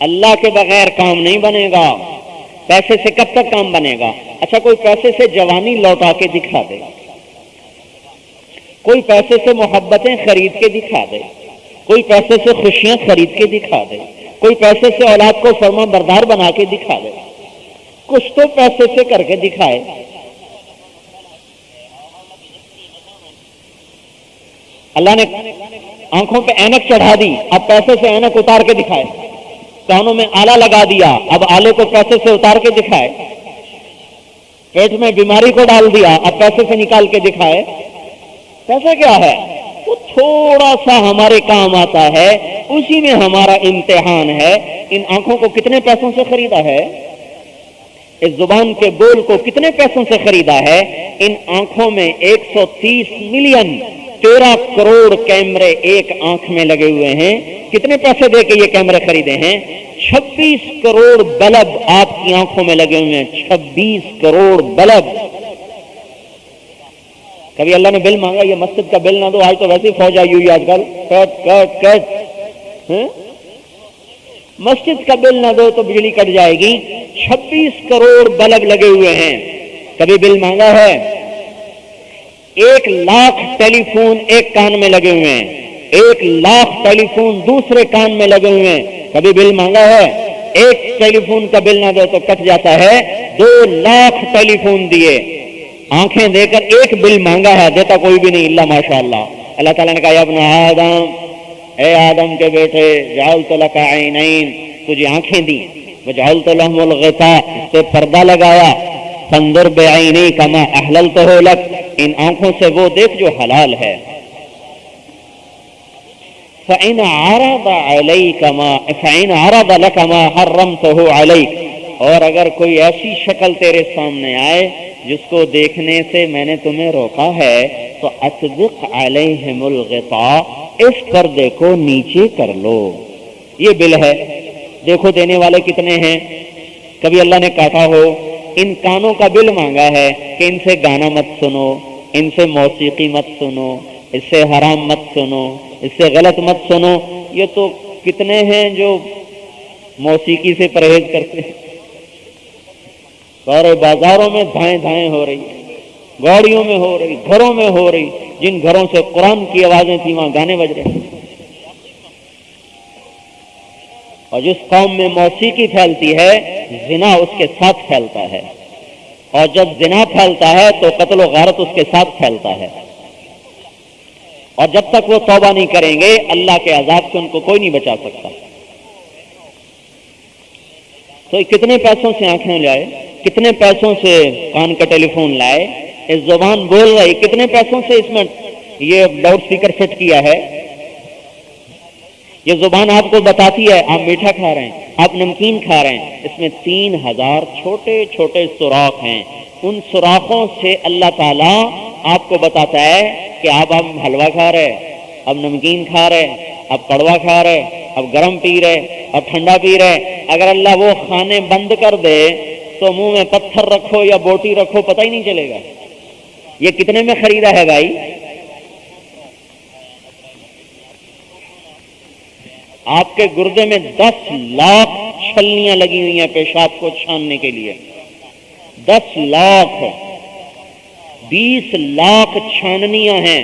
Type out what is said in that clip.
اللہ کے بغیر کام نہیں بنے گا. پیسے سے کب تک کام بنے گا؟ اچھا کوئی پیسے سے جوانی لوٹا کے دکھا دے، کوئی پیسے سے محبتیں خرید کے دکھا دے، کوئی پیسے سے خوشیاں خرید کے دکھا دے، کوئی پیسے سے اولاد کو فرما بردار بنا کے دکھا دے، کچھ تو پیسے سے کر کے دکھائے. اللہ نے آنکھوں پہ اینک چڑھا دی، اب پیسے سے اینک اتار کے دکھائے. کانوں میں آلہ لگا دیا، اب آلے کو پیسے سے اتار کے دکھائے. پیٹ میں بیماری کو ڈال دیا، اب پیسے سے نکال کے دکھائے. پیسہ کیا ہے؟ وہ تھوڑا سا ہمارے کام آتا ہے، اسی میں ہمارا امتحان ہے. ان آنکھوں کو کتنے پیسوں سے خریدا ہے؟ اس زبان کے بول کو کتنے پیسوں سے خریدا ہے؟ ان آنکھوں میں 130 ملین 13 کروڑ کیمرے ایک آنکھ میں لگے ہوئے ہیں. کتنے پیسے دے کے یہ کیمرے خریدے ہیں؟ 26 کروڑ بلب آپ کی آنکھوں میں لگے ہوئے ہیں. 26 کروڑ بلب. کبھی اللہ نے بل مانگا یہ مسجد کا بل نہ دو؟ آج تو ویسے فوج آئی ہوئی آج کل، کٹ کٹ کٹ. مسجد کا بل نہ دو تو بجلی کٹ جائے گی. 26 کروڑ بلب لگے ہوئے ہیں. کبھی بل مانگا ہے؟ 1 لاکھ ٹیلی فون ایک کان میں لگے ہوئے ہیں، 1 لاکھ ٹیلی فون دوسرے کان میں لگے ہوئے ہیں. کبھی بل مانگا ہے؟ ایک ٹیلی فون کا بل نہ دو تو کٹ جاتا ہے. 2 لاکھ ٹیلی فون دیے، آنکھیں دے کر ایک بل مانگا ہے، دیتا کوئی بھی نہیں الا ماشاء اللہ. اللہ تعالیٰ نے کہا یا ابن آدم، اے آدم کے بیٹے، جعلت لک عینین، تجھے آنکھیں دی، وجعلت لهم الغطاء، اس پہ پردہ لگایا. فانظر بعینیک ما احللتہ لک، ان آنکھوں سے وہ دیکھ جو حلال ہے. فإن عرض لك ما حرمته عليك، اور اگر کوئی ایسی شکل تیرے سامنے آئے جس کو دیکھنے سے میں نے تمہیں روکا ہے تو اطبق علیہم الغطاء، اس پردے کو نیچے کر لو. یہ بل ہے. دیکھو دینے والے کتنے ہیں. کبھی اللہ نے کہا ہو ان کانوں کا بل مانگا ہے کہ ان سے گانا مت سنو، ان سے موسیقی مت سنو، اس سے حرام مت سنو، اس سے غلط مت سنو. یہ تو کتنے ہیں جو موسیقی سے پرہیز کرتے ہیں. سارے بازاروں میں دھائیں دھائیں ہو رہی، گاڑیوں میں ہو رہی، گھروں میں ہو رہی. جن گھروں سے قرآن کی آوازیں تھیں وہاں گانے بج رہے ہیں. اور جس قوم میں موسیقی پھیلتی ہے زنا اس کے ساتھ پھیلتا ہے، اور جب زنا پھیلتا ہے تو قتل و غارت اس کے ساتھ پھیلتا ہے. اور جب تک وہ توبہ نہیں کریں گے اللہ کے عذاب سے ان کو کوئی نہیں بچا سکتا. تو کتنے پیسوں سے آنکھیں لائے، کتنے پیسوں سے کان کا ٹیلی فون لائے، اس زبان بول رہی کتنے پیسوں سے اس میں یہ لاؤڈ اسپیکر فٹ کیا ہے. یہ زبان آپ کو بتاتی ہے آپ میٹھا کھا رہے ہیں، آپ نمکین کھا رہے ہیں. اس میں 3000 چھوٹے چھوٹے سوراخ ہیں. ان سوراخوں سے اللہ تعالیٰ آپ کو بتاتا ہے کہ اب حلوہ کھا رہے، اب نمکین کھا رہے، اب کڑوا کھا رہے، اب گرم پی رہے، اب ٹھنڈا پی رہے. اگر اللہ وہ کھانے بند کر دے تو منہ میں پتھر رکھو یا بوٹی رکھو پتہ ہی نہیں چلے گا. یہ کتنے میں خریدا ہے بھائی؟ آپ کے گردے میں 10 لاکھ چھلنیاں لگی ہوئی ہیں پیشاب کو چھاننے کے لیے. 10 لاکھ، 20 لاکھ چھاننیاں ہیں.